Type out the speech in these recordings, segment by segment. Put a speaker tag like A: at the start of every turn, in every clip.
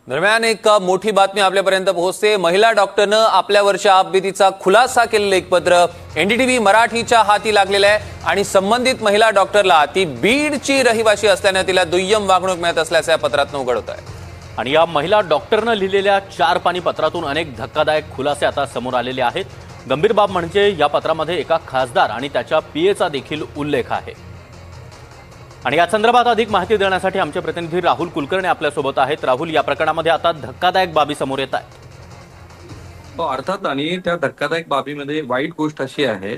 A: दरम्यान एक मोठी बातमी आपल्यापर्यंत पोहोचते। महिला डॉक्टरनं आपल्यावरच्या अपघाताचा खुलासा केलेलं एक पत्र एनडीटीव्ही मराठीच्या हाती लागलेलं आहे आणि संबंधित महिला डॉक्टरला ती बीडची रहिवासी असल्याने तिला दुय्यम वागणूक मिळत असल्याचं या पत्रातून उघड होत आहे।
B: आणि या महिला डॉक्टरनं लिहिलेल्या 4 पानी पत्रातून अनेक धक्कादायक खुलासे आता समोर आलेले आहेत। गंभीर बाब म्हणजे या पत्रामध्ये एका खासदार आणि त्याच्या पीएचा देखील उल्लेख आहे। आणि या संदर्भात अधिक माहिती देण्यासाठी आमचे प्रतिनिधी राहुल कुलकर्णी आपल्या सोबत आहेत। राहुल, या प्रकरणामध्ये आता धक्कादायक बाबी समोर येत आहेत।
C: अर्थात, आणि त्या धक्कादायक बाबीमध्ये वाईट गोष्ट अशी आहे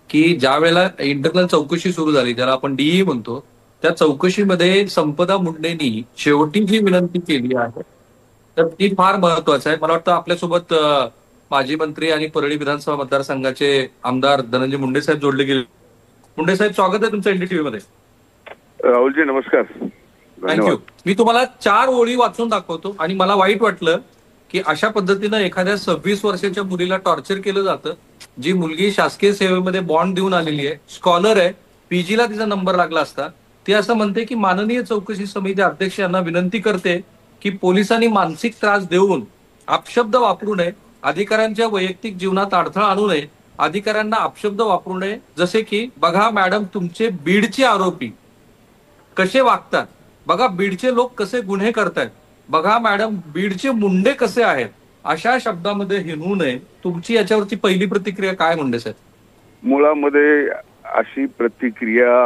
C: की ज्या वेळेला इंटरनल चौकशी सुरू झाली, ज्याला आपण डीई म्हणतो, त्या चौकशीमध्ये संपदा मुंडेंनी शेवटी जी विनंती केली आहे तर ती फार महत्वाची आहे। मला वाटतं आपल्यासोबत माजी मंत्री आणि परळी विधानसभा मतदारसंघाचे आमदार धनंजय मुंडे साहेब जोडले गेले। मुंडे साहेब, स्वागत आहे तुमचं एनडीटीव्ही मध्ये।
D: राहुलजी नमस्कार,
C: थँक्यू। मी तुम्हाला 4 ओळी वाचून दाखवतो आणि मला वाईट वाटलं की अशा पद्धतीनं एखाद्या 26 वर्षाच्या मुलीला टॉर्चर केलं जातं, जी मुलगी शासकीय सेवेमध्ये बॉन्ड देऊन आलेली आहे, स्कॉलर आहे, पीजीला तिचा नंबर लागला असता। ती असं म्हणते की माननीय चौकशी समिती अध्यक्ष यांना विनंती करते की पोलिसांनी मानसिक त्रास देऊन अपशब्द वापरू नये, अधिकाऱ्यांच्या वैयक्तिक जीवनात अडथळा आणू नये, अधिकाऱ्यांना अपशब्द वापरू नये, जसे की बघा मॅडम तुमचे बीडचे आरोपी कसे वागतात, बघा बीडचे लोक कसे गुन्हे करतायत, बघा मॅडम बीडचे मुंडे कसे आहेत, अशा शब्दामध्ये हिणवू नये। तुमची याच्यावरची पहिली प्रतिक्रिया काय मुंडे साहेब?
D: मुळामध्ये अशी प्रतिक्रिया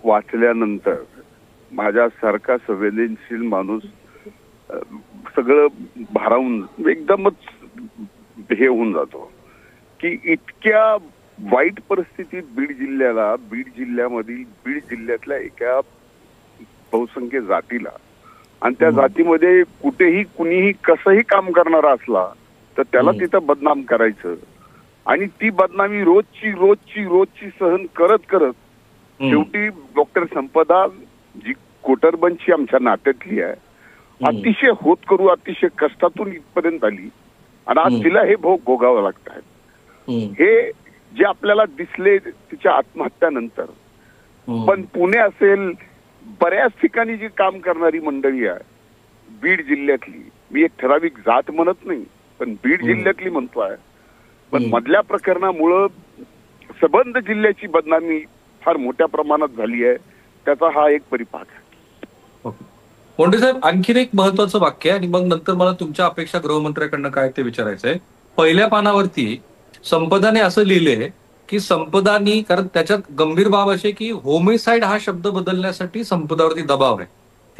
D: वाचल्यानंतर माझ्यासारखा संवेदनशील माणूस सगळं भारावून एकदमच हे होऊन जातो की इतक्या वाईट परिस्थितीत बीड जिल्ह्यामधील बीड जिल्ह्यातल्या एका बहुसंख्य जातीला आणि त्या जातीमध्ये कुठेही कुणीही कसंही काम करणारा असला तर त्याला तिथं बदनाम करायचं आणि ती बदनामी रोजची सहन करत शेवटी डॉक्टर संपदा जी कोटरबनची आमच्या नात्यातली आहे, अतिशय होतकरू अतिशय कष्टातून इथपर्यंत आली आणि आज तिला हे भोग भोगावं लागत आहे। हे जे आपल्याला दिसले तिच्या आत्महत्यानंतर, पण पुणे असेल बऱ्याच ठिकाणी जी काम करणारी मंडळी आहे बीड जिल्ह्यातली, मी एक ठराविक जात म्हणत नाही पण बीड जिल्ह्यातली म्हणतो आहे, पण मधल्या प्रकरणामुळं संबंध जिल्ह्याची बदनामी फार मोठ्या प्रमाणात झाली आहे, त्याचा हा एक परिपाक आहे।
C: मुंडे साहेब, आणखीन एक महत्वाचं वाक्य आणि मग नंतर मला तुमच्या अपेक्षा गृहमंत्र्याकडनं काय ते विचारायचंय। पहिल्या पानावरती संपदाने असं लिहिलंय की संपदानी, कारण त्याच्यात गंभीर बाब अशी की होमिसाइड हा शब्द बदलण्यासाठी संपदावरती दबाव आहे।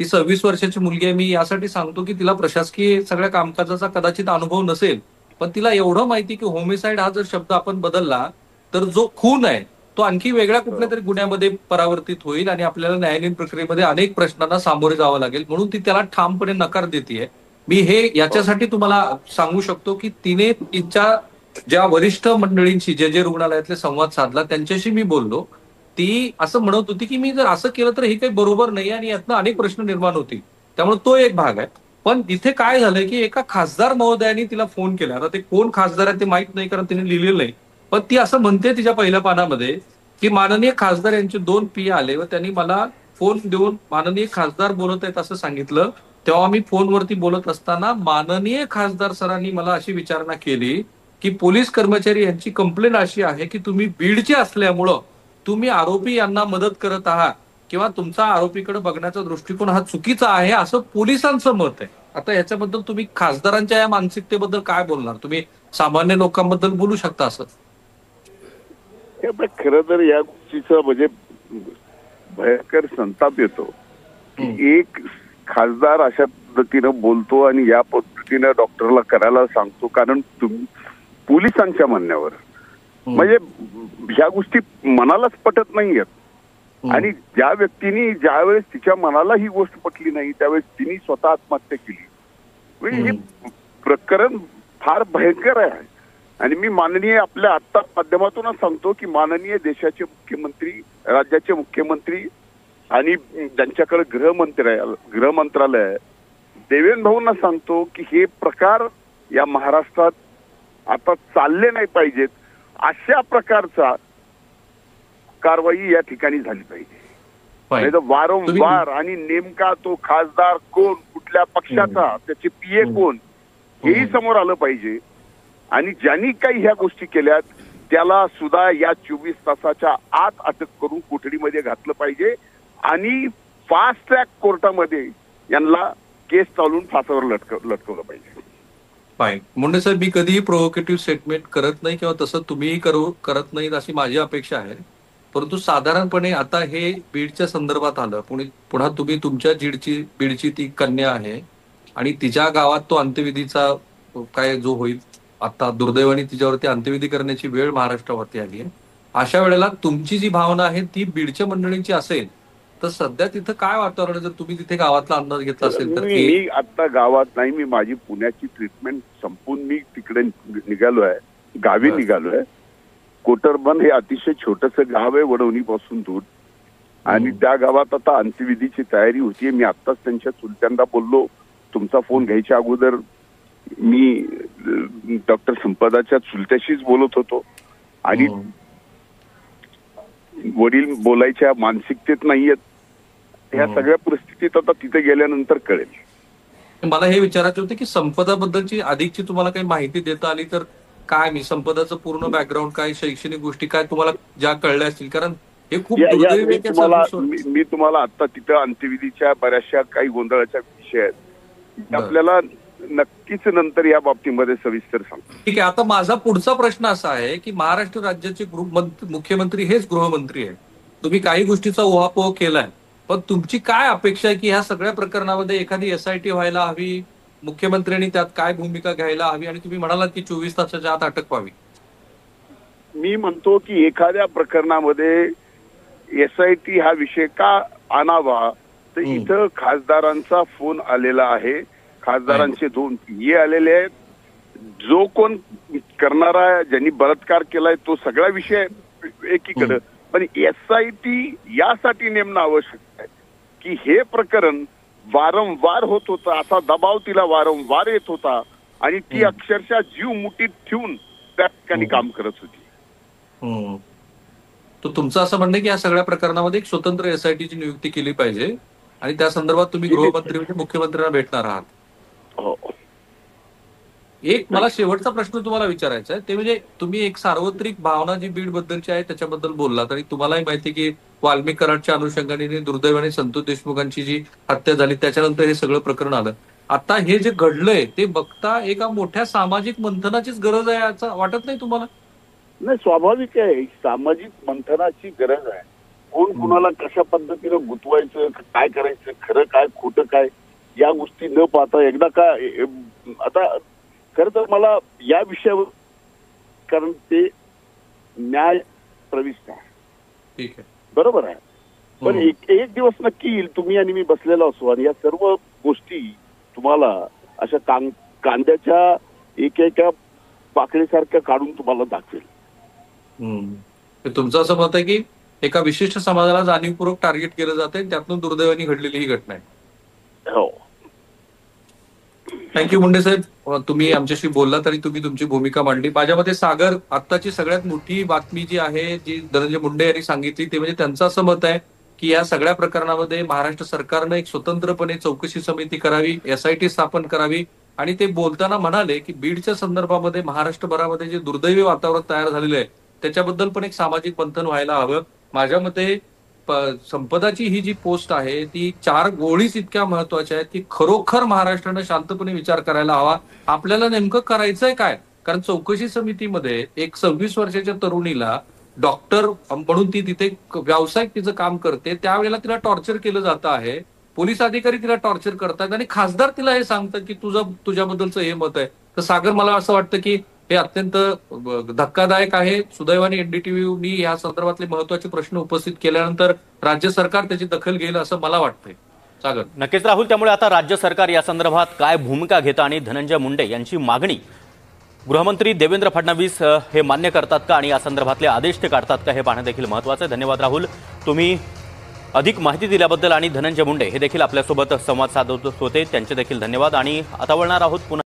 C: ती 26 वर्षाची मुलगी आहे। मी यासाठी सांगतो की तिला प्रशासकीय सगळ्या कामकाजाचा कदाचित अनुभव नसेल, पण तिला एवढं माहिती की होमिसाइड हा जर शब्द आपण बदलला तर जो खून आहे तो आणखी वेगळ्या कुठल्या तरी गुन्ह्यामध्ये परावर्तित होईल आणि आपल्याला न्यायालयीन प्रक्रियेमध्ये अनेक प्रश्नांना सामोरे जावं लागेल, म्हणून ती त्याला ठामपणे नकार देते। मी हे याच्यासाठी तुम्हाला सांगू शकतो की तिने तिच्या ज्या वरिष्ठ मंडळींशी जे रुग्णालयातले संवाद साधला त्यांच्याशी मी बोललो, ती असं म्हणत होती की मी जर असं केलं तर हे काही बरोबर नाही आणि यातनं अनेक प्रश्न निर्माण होतील, त्यामुळे तो एक भाग आहे। पण इथे काय झालंय की एका खासदार महोदयांनी तिला फोन केला, आता ते कोण खासदार आहे ते माहित नाही कारण तिने लिहिलेलं नाही, पण ती असं म्हणते तिच्या पहिल्या पानामध्ये की माननीय खासदार यांचे 2 पीए आले व त्यांनी मला फोन देऊन माननीय खासदार बोलत आहेत असं सांगितलं। तेव्हा मी फोनवरती बोलत असताना माननीय खासदार सरांनी मला अशी विचारणा केली की पोलीस कर्मचारी यांची कंप्लेंट अशी आहे की तुम्ही बीडचे असल्यामुळं तुम्ही आरोपी यांना मदत करत आहात किंवा तुमचा आरोपीकडे बघण्याचा दृष्टिकोन हा चुकीचा आहे, असं पोलिसांचं मत आहे। आता याच्याबद्दल तुम्ही खासदारांच्या या मानसिकतेबद्दल काय बोलणार? तुम्ही सामान्य लोकांबद्दल बोलू शकता असं?
D: खरं तर या गोष्टीचा म्हणजे भयंकर संताप येतो की एक खासदार अशा पद्धतीनं बोलतो आणि या पद्धतीनं डॉक्टरला करायला सांगतो, कारण पोलिसांच्या म्हणण्यावर म्हणजे ह्या गोष्टी मनालाच पटत नाहीयेत। आणि ज्या व्यक्तीने ज्यावेळेस तिच्या मनाला ही गोष्ट पटली नाही त्यावेळेस तिने स्वतः आत्महत्या केली, म्हणजे हे प्रकरण फार भयंकर आहे। आणि मी माननीय आपल्या आत्ता माध्यमातूनच सांगतो की माननीय देशाचे मुख्यमंत्री, राज्याचे मुख्यमंत्री आणि ज्यांच्याकडे गृह मंत्रालय आहे, देवेंद्र भाऊंना सांगतो की हे प्रकार या महाराष्ट्रात आता चालले नाही पाहिजेत, अशा प्रकारचा कारवाई या ठिकाणी झाली पाहिजे। वारंवार आणि नेमका तो खासदार कोण, कुठल्या पक्षाचा, त्याचे पीए कोण, हेही समोर आलं पाहिजे. आणि ज्यांनी काही ह्या गोष्टी केल्यात त्याला सुद्धा या 24 तासाच्या आत अटक करून कोठडीमध्ये घातलं पाहिजे आणि फास्ट ट्रॅक कोर्टामध्ये यांना केस चालून फासावर लटकवलं पाहिजे.
C: फाईन. मुंडे साहेब, मी कधीही प्रोव्होकेटिव्ह स्टेटमेंट करत नाही किंवा तसं तुम्हीही करत नाहीत अशी माझी अपेक्षा आहे. परंतु साधारणपणे आता हे बीडच्या संदर्भात आलं, पुन्हा तुम्ही तुमच्या बीडची ती कन्या आहे आणि तिच्या गावात तो अंत्यविधीचा काय जो होईल, आता दुर्दैवाने तिच्यावरती अंत्यविधी करण्याची वेळ महाराष्ट्रावरती आली आहे. अशा वेळेला तुमची जी भावना आहे ती बीडच्या मंडळींची असेल तर सध्या तिथं काय वातावरण, जर तुम्ही तिथे गावातला अंदाज घेतला असेल तर?
D: मी आता गावात नाही, मी माझी पुण्याची ट्रीटमेंट संपून मी तिकडे निघालो आहे, गावी निघालो आहे. कोटरबन हे अतिशय छोटस गाव आहे वडवणी पासून दूर, आणि त्या गावात आता अंत्यविधीची तयारी होतीये. मी आत्ताच त्यांच्या चुलत्यांना बोललो, तुमचा फोन घ्यायच्या अगोदर मी डॉक्टर संपदाच्या चुलत्याशीच बोलत होतो आणि वडील बोलायच्या मानसिकतेत नाहीयेत. ह्या सगळ्या परिस्थितीत आता तिथे गेल्यानंतर कळेल.
C: मला हे विचारायचं होतं की संपदाबद्दलची अधिकची तुम्हाला काही माहिती देता आली तर काय, मी संपदाचं पूर्ण बॅकग्राऊंड काय, शैक्षणिक गोष्टी काय तुम्हाला ज्या कळल्या असतील, कारण हे खूप
D: मी तुम्हाला आता तिथं अंत्यविधीच्या बऱ्याचशा काही गोंधळाच्या विषय आहेत, आपल्याला नक्कीच नंतर या बाबतीमध्ये सविस्तर सांगतो.
C: ठीक आहे. आता माझा पुढचा प्रश्न असा आहे की महाराष्ट्र राज्याचे मुख्यमंत्री हेच गृहमंत्री आहे. तुम्ही काही गोष्टीचा उहापोह केलाय, पण तुमची काय अपेक्षा आहे की ह्या सगळ्या प्रकरणामध्ये एखादी SIT व्हायला हवी, मुख्यमंत्र्यांनी त्यात काय भूमिका घ्यायला हवी, आणि तुम्ही म्हणालात की 24 तासाच्या आत अटक व्हावी.
D: मी म्हणतो की एखाद्या प्रकरणामध्ये SIT हा विषय का आणावा, तर इथं खासदारांचा फोन आलेला आहे, खासदारांचे 2 PA आलेले आहेत, जो कोण करणारा, ज्यांनी बलात्कार केलाय तो सगळा विषय एकीकडे, पण SIT यासाठी नेमणं आवश्यक आहे की हे प्रकरण वारंवार होत होतं, असा दबाव तिला वारंवार येत होता आणि ती अक्षरशः जीव मुठीत ठेवून त्या ठिकाणी काम करत होती.
C: तर तुमचं असं म्हणणं की या सगळ्या प्रकरणामध्ये एक स्वतंत्र SITची नियुक्ती केली पाहिजे आणि त्या संदर्भात तुम्ही गृहमंत्री म्हणजे मुख्यमंत्र्यांना भेटणार आहात.
D: हो.
C: एक मला शेवटचा प्रश्न तुम्हाला विचारायचा आहे, ते म्हणजे तुम्ही एक सार्वत्रिक भावना जी बीड बद्दलची आहे त्याच्याबद्दल बोललात, आणि तुम्हालाही माहिती की वाल्मिक कराडच्या अनुषंगाने दुर्दैवाने संतोष देशमुखांची जी हत्या झाली त्याच्यानंतर हे सगळं प्रकरण आलं. आता हे जे घडलंय ते बघता एका मोठ्या सामाजिक मंथनाचीच गरज आहे असं वाटत नाही तुम्हाला?
D: नाही, स्वाभाविक आहे, सामाजिक मंथनाची गरज आहे. कोण कुणाला कशा पद्धतीनं गुंतवायचं, काय करायचं, खरं काय खोटं काय, या गोष्टी न पाहता एकदा काय, आता खरं तर मला या विषयावर, कारण ते न्याय प्रविष्ट आहे,
C: ठीक आहे,
D: बरोबर आहे, पण एक दिवस नक्की येईल, तुम्ही आणि मी बसलेलो असू आणि या सर्व गोष्टी तुम्हाला अशा कांद्याच्या एका पाकळीसारख्या काढून तुम्हाला दाखवेल.
C: तुमचं असं मत आहे की एका विशिष्ट समाजाला जाणीवपूर्वक टार्गेट केलं जाते, त्यातून दुर्दैवाने घडलेली ही घटना आहे.
D: हो.
C: थँक्यू मुंडे साहेब, तुम्ही आमच्याशी बोललात आणि तुम्ही तुमची भूमिका मांडली. माझ्या मते सागर, आत्ताची सगळ्यात मोठी बातमी जी आहे, जी धनंजय मुंडे यांनी सांगितली, ते म्हणजे त्यांचं असं मत आहे की या सगळ्या प्रकरणामध्ये महाराष्ट्र सरकारनं एक स्वतंत्रपणे चौकशी समिती करावी, SIT स्थापन करावी, आणि ते बोलताना म्हणाले की बीडच्या संदर्भामध्ये महाराष्ट्रभरामध्ये जे दुर्दैवी वातावरण तयार झालेलं आहे त्याच्याबद्दल पण एक सामाजिक मंथन व्हायला हवं. माझ्या मते संपदाची ही जी पोस्ट आहे ती 4 गोळीच इतक्या महत्वाच्या आहेत की खरोखर महाराष्ट्रानं शांतपणे विचार करायला हवा, आपल्याला नेमकं करायचंय काय. कारण चौकशी समितीमध्ये एक 26 वर्षाच्या तरुणीला डॉक्टर म्हणून ती तिथे व्यावसायिक तिचं काम करते, त्यावेळेला तिला टॉर्चर केलं जातं आहे, पोलीस अधिकारी तिला टॉर्चर करतात आणि खासदार तिला हे सांगतात की तुझ्याबद्दलचं हे मत आहे. तर सागर, मला असं वाटतं की हे अत्यंत धक्कादायक आहे. सुदैवाने NDTVनी या संदर्भातले महत्वाचे प्रश्न उपस्थित केल्यानंतर राज्य सरकार त्याची दखल घेईल असं मला वाटतंय. सागर.
B: नक्कीच राहुल, त्यामुळे आता राज्य सरकार या संदर्भात काय भूमिका घेतं आणि धनंजय मुंडे यांची मागणी गृहमंत्री देवेंद्र फडणवीस हे मान्य करतात का आणि या संदर्भातले आदेश ते काढतात का हे पाहणं देखील महत्त्वाचं आहे. धन्यवाद राहुल, तुम्ही अधिक माहिती दिल्याबद्दल. आणि धनंजय मुंडे हे देखील आपल्यासोबत संवाद साधत होते, त्यांचे देखील धन्यवाद. आणि आता वळणार आहोत पुन्हा